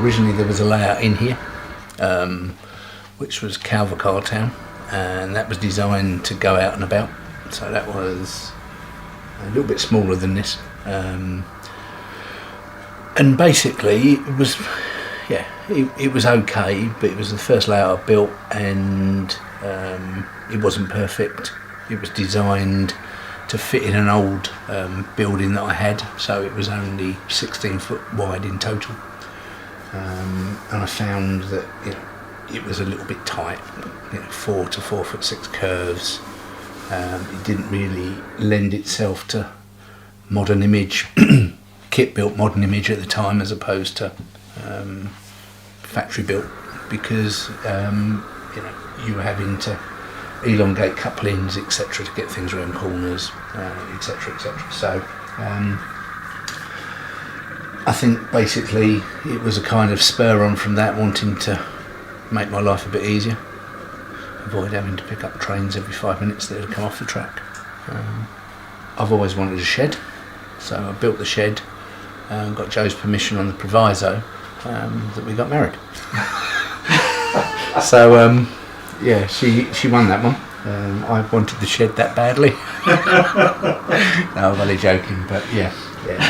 originally there was a layout in here, which was Calvercar Town, and that was designed to go out and about. So that was a little bit smaller than this. And basically it was, it was okay, but it was the first layout I built, and it wasn't perfect. It was designed to fit in an old building that I had, so it was only 16 foot wide in total. And I found that it was a little bit tight, 4 to 4'6" curves. It didn't really lend itself to modern image, kit built modern image at the time, as opposed to factory built, because you were having to elongate couplings, etc., to get things around corners, etc., etc. So I think basically it was a kind of spur on from that, wanting to make my life a bit easier, avoid having to pick up trains every 5 minutes that had come off the track. I've always wanted a shed, so I built the shed, got Joe's permission on the proviso that we got married. So she won that one. I wanted the shed that badly. No, I'm only joking, but yeah,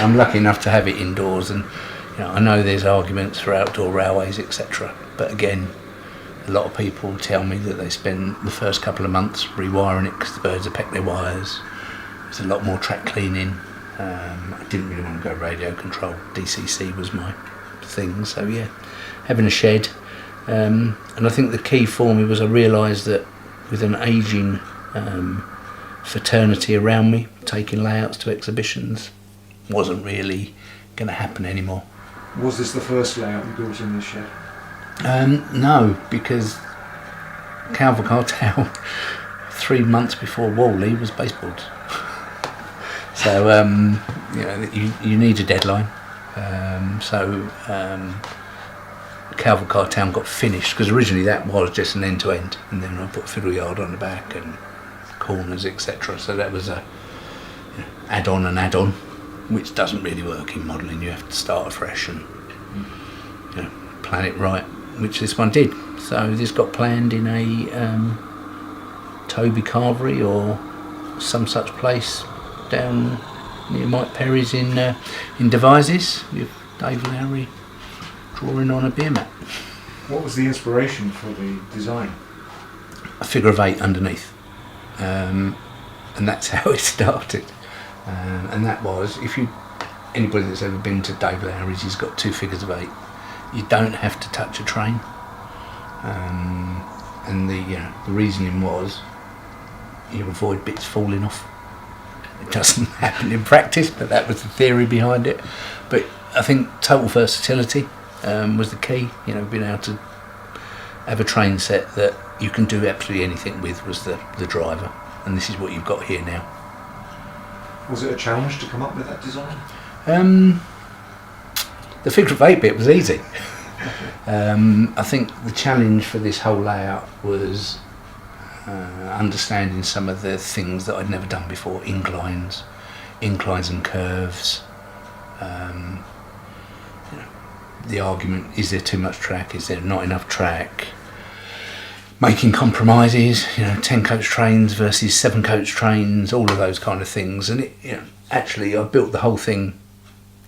I'm lucky enough to have it indoors, and I know there's arguments for outdoor railways, etc. But again, a lot of people tell me that they spend the first couple of months rewiring it because the birds have pecked their wires. There's a lot more track cleaning. I didn't really want to go radio control. DCC was my thing, so yeah, having a shed. And I think the key for me was I realised that with an ageing fraternity around me, taking layouts to exhibitions wasn't really going to happen anymore. Was this the first layout you built in this shed? No, because Calvercar Town 3 months before Wally was baseboards. So you need a deadline. Calvercar Town got finished because originally that was just an end-to-end, and then I put fiddle yard on the back and corners, etc. So that was a add-on and add-on, which doesn't really work in modelling. You have to start afresh and plan it right, which this one did. So this got planned in a Toby Carvery or some such place down near Mike Perry's in Devizes, with Dave Lowry drawing on a beer mat. What was the inspiration for the design? A figure of 8 underneath, and that's how it started. And that was, anybody that's ever been to Dave Lowry's, he's got 2 figures of 8. You don't have to touch a train, and the reasoning was you avoid bits falling off. It doesn't happen in practice, but that was the theory behind it. But I think total versatility was the key. Being able to have a train set that you can do absolutely anything with was the driver, and this is what you've got here now. Was it a challenge to come up with that design? The figure of 8 bit was easy. I think the challenge for this whole layout was understanding some of the things that I'd never done before, inclines and curves. The argument, is there too much track, is there not enough track? Making compromises, 10 coach trains versus 7 coach trains, all of those kind of things. And actually I built the whole thing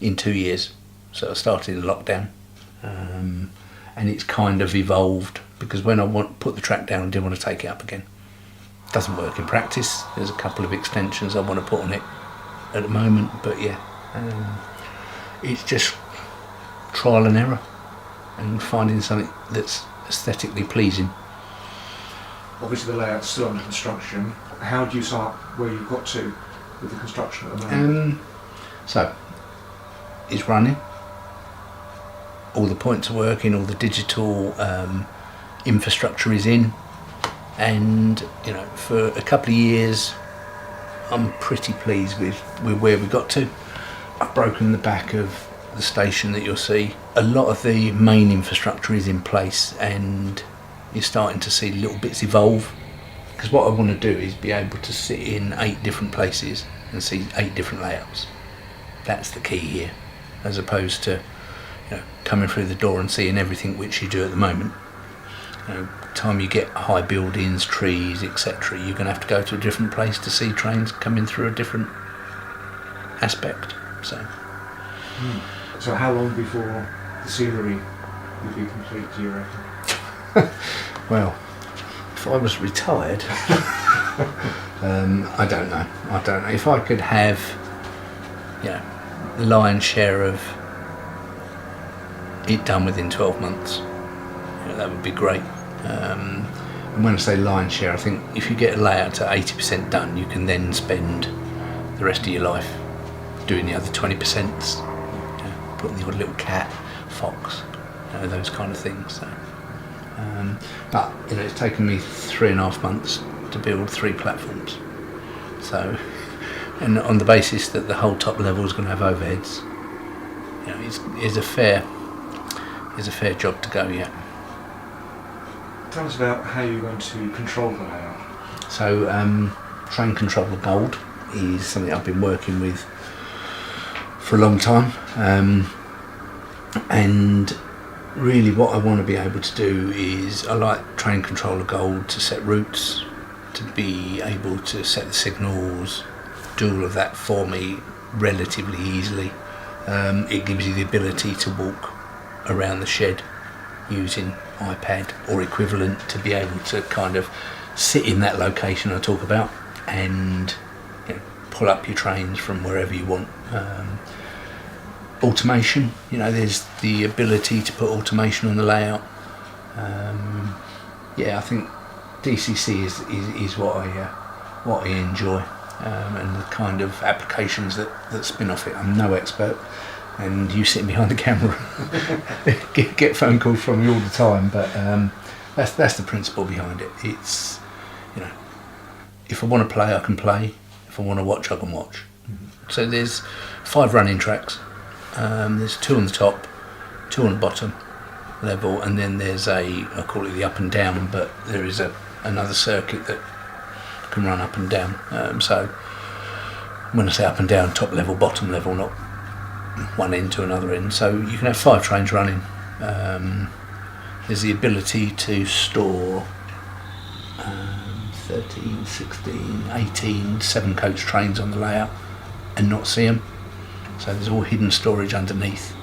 in 2 years. So I started in lockdown, and it's kind of evolved, because when I put the track down, I didn't want to take it up again. It doesn't work in practice. There's a couple of extensions I want to put on it at the moment, but it's just trial and error and finding something that's aesthetically pleasing. Obviously the layout's still under construction. How do you sum up where you've got to with the construction at the moment? So it's running. All the points are working, all the digital infrastructure is in, and for a couple of years I'm pretty pleased with where we got to. I've broken the back of the station that you'll see. A lot of the main infrastructure is in place, and you're starting to see little bits evolve, because what I want to do is be able to sit in 8 different places and see 8 different layouts. That's the key here, as opposed to coming through the door and seeing everything which you do at the moment. Time you get high buildings, trees, etc., you're going to have to go to a different place to see trains coming through a different aspect. So how long before the scenery would be complete, do you reckon? Well, if I was retired, I don't know. If I could have, the lion's share of it done within 12 months, that would be great. And when I say lion's share, I think if you get a layout to 80% done, you can then spend the rest of your life doing the other 20%, putting the odd little cat, fox, those kind of things. So, but it's taken me 3.5 months to build 3 platforms. So, and on the basis that the whole top level is going to have overheads, is a fair job to go yet. Tell us about how you're going to control the layout. So, Train Controller Gold is something I've been working with for a long time, and really what I want to be able to do is I like Train Controller Gold to set routes, to be able to set the signals, do all of that for me relatively easily. It gives you the ability to walk around the shed using iPad or equivalent to be able to kind of sit in that location I talk about and pull up your trains from wherever you want. Automation, there's the ability to put automation on the layout. I think DCC is what I enjoy, and the kind of applications that spin off it. I'm no expert, and you sitting behind the camera get phone calls from me all the time, but that's the principle behind it. It's if I want to play, I can play. If I want to watch, I can watch. So there's 5 running tracks. There's 2 on the top, 2 on the bottom level, and then there's I call it the up and down, but there is another circuit that can run up and down. So when I say up and down, top level, bottom level, not one end to another end. So you can have 5 trains running. There's the ability to store 13, 16, 18 7-coach trains on the layout and not see them. So there's all hidden storage underneath.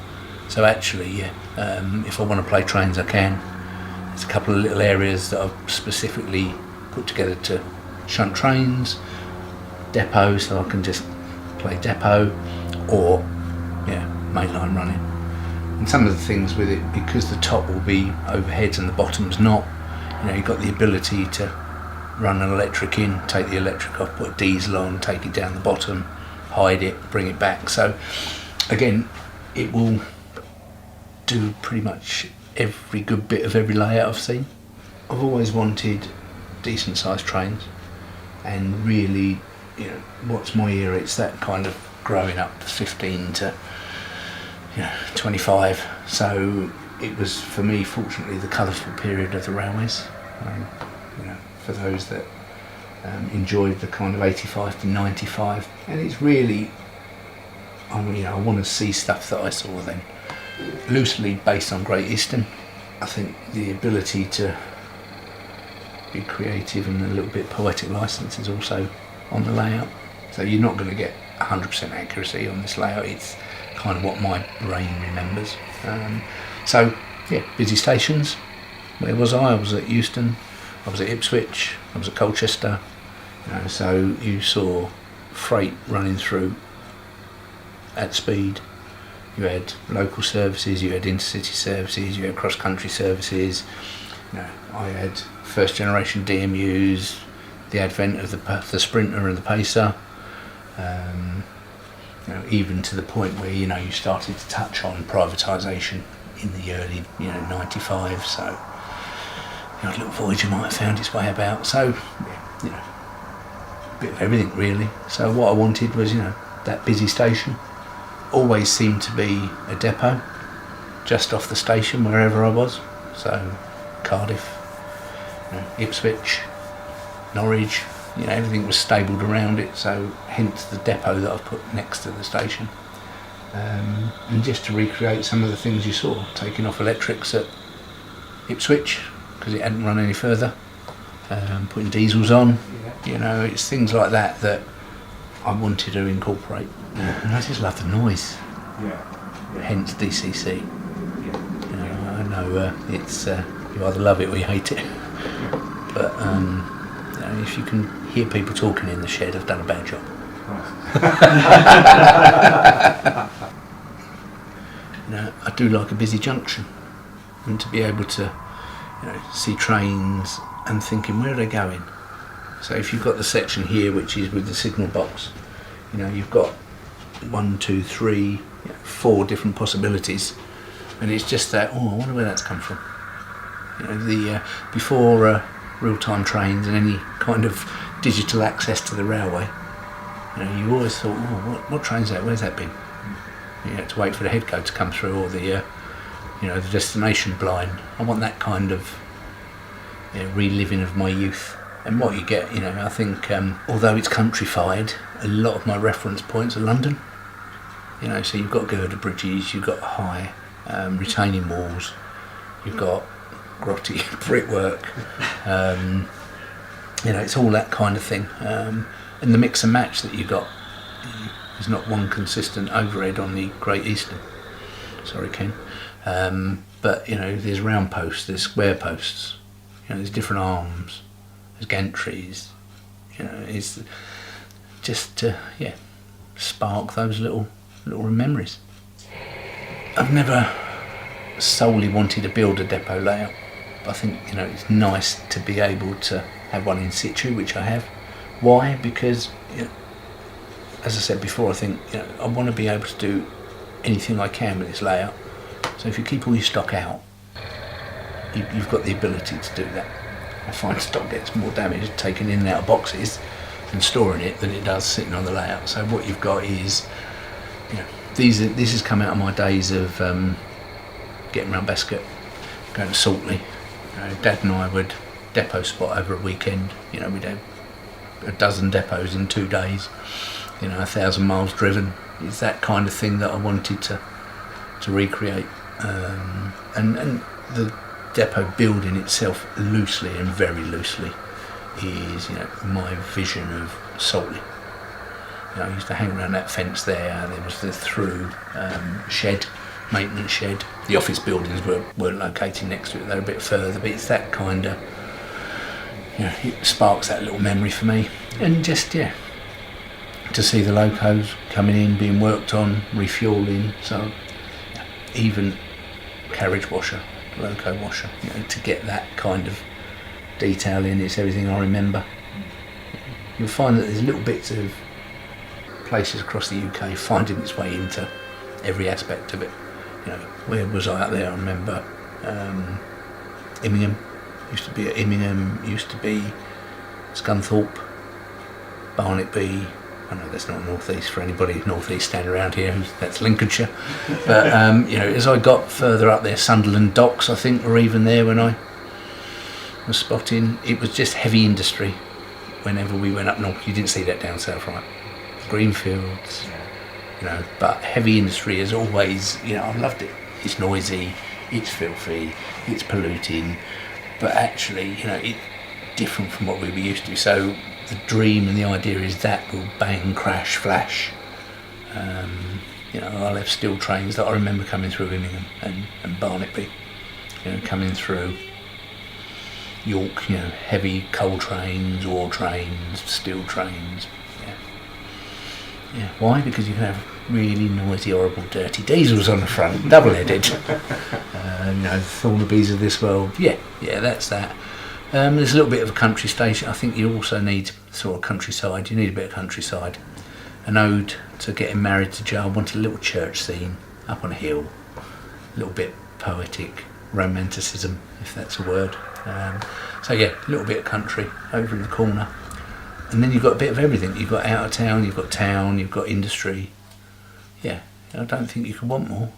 So actually, if I want to play trains, I can. There's a couple of little areas that I've specifically put together to shunt trains, depot, so I can just play depot, or mainline running. And some of the things with it, because the top will be overheads and the bottom's not, you've got the ability to run an electric in, take the electric off, put a diesel on, take it down the bottom, hide it, bring it back. So again, it will do pretty much every good bit of every layout I've seen. I've always wanted decent sized trains, and really, what's my era? It's that kind of growing up 15 to 25. So it was, for me, fortunately, the colourful period of the railways. For those that enjoyed the kind of 85 to 95, and it's really, I want to see stuff that I saw then. Loosely based on Great Eastern, I think the ability to be creative and a little bit poetic license is also on the layout. So you're not going to get 100% accuracy on this layout. It's kind of what my brain remembers. Busy stations. Where was I? I was at Euston, I was at Ipswich, I was at Colchester. So you saw freight running through at speed. You had local services, you had intercity services, you had cross-country services. I had first generation DMUs, the advent of the Sprinter and the Pacer. Even to the point where you started to touch on privatisation in the early 95. So a little Voyager might have found its way about. So a bit of everything really. So what I wanted was that busy station. Always seemed to be a depot just off the station wherever I was. So Cardiff, Ipswich, Norwich, everything was stabled around it. So hence the depot that I've put next to the station. and just to recreate some of the things you saw, taking off electrics at Ipswich because it hadn't run any further, putting diesels on, it's things like that that I wanted to incorporate. And I just love the noise. Hence DCC. I know it's you either love it or you hate it. But if you can hear people talking in the shed, I've done a bad job. I do like a busy junction, and to be able to see trains and thinking, where are they going? So if you've got the section here which is with the signal box, you've got 1, 2, 3, 4 different possibilities, and it's just that, I wonder where that's come from. Before real-time trains and any kind of digital access to the railway, you always thought, what train's that? Where's that been? You had to wait for the head code to come through, or the the destination blind. I want that kind of reliving of my youth. And what you get, I think, although it's countrified, a lot of my reference points are London. So you've got girder bridges, you've got high retaining walls, you've got grotty brickwork. It's all that kind of thing. And the mix and match that you got, there's not one consistent overhead on the Great Eastern. Sorry, Ken. But there's round posts, there's square posts. There's different arms. There's gantries, it's just to spark those little memories. I've never solely wanted to build a depot layout, but I think it's nice to be able to have one in situ, which I have. Why? Because as I said before, I think I want to be able to do anything I can with this layout. So if you keep all your stock out, you've got the ability to do that. I find stock gets more damaged taken in and out of boxes and storing it than it does sitting on the layout. So what you've got is, this has come out of my days of getting around Bescot, going to Saltley. Dad and I would depot spot over a weekend. We'd have a dozen depots in 2 days. 1,000 miles driven. It's that kind of thing that I wanted to recreate, and the depot building itself, loosely and very loosely, is my vision of Saltley. I used to hang around that fence there. There was the through shed, maintenance shed. The office buildings weren't located next to it, they were a bit further, but it's that kind of, it sparks that little memory for me. And just to see the locos coming in, being worked on, refuelling. So even carriage washer, loco washer, to get that kind of detail in, it's everything I remember. You'll find that there's little bits of places across the UK finding its way into every aspect of it. Where was I up there? I remember Immingham, used to be at Immingham, used to be Scunthorpe, Barnetby. I know that's not North East for anybody North East standing around here, that's Lincolnshire. But as I got further up there, Sunderland Docks I think were even there when I was spotting. It was just heavy industry whenever we went up north. You didn't see that down south, right? Greenfields, but heavy industry is always, I loved it. It's noisy, it's filthy, it's polluting, but actually, it's different from what we were used to. So the dream and the idea is that will bang, crash, flash. I'll have steel trains that I remember coming through Immingham and Barnetby, coming through York, heavy coal trains, ore trains, steel trains. Yeah. Why? Because you can have really noisy, horrible, dirty diesels on the front, double-headed. Thornaby's of this world. Yeah, that's that. There's a little bit of a country station. I think you also need sort of countryside. You need a bit of countryside. An ode to getting married to Joe. I wanted a little church scene up on a hill. A little bit poetic, romanticism, if that's a word. A little bit of country over in the corner. And then you've got a bit of everything. You've got out of town, you've got industry. Yeah, I don't think you can want more.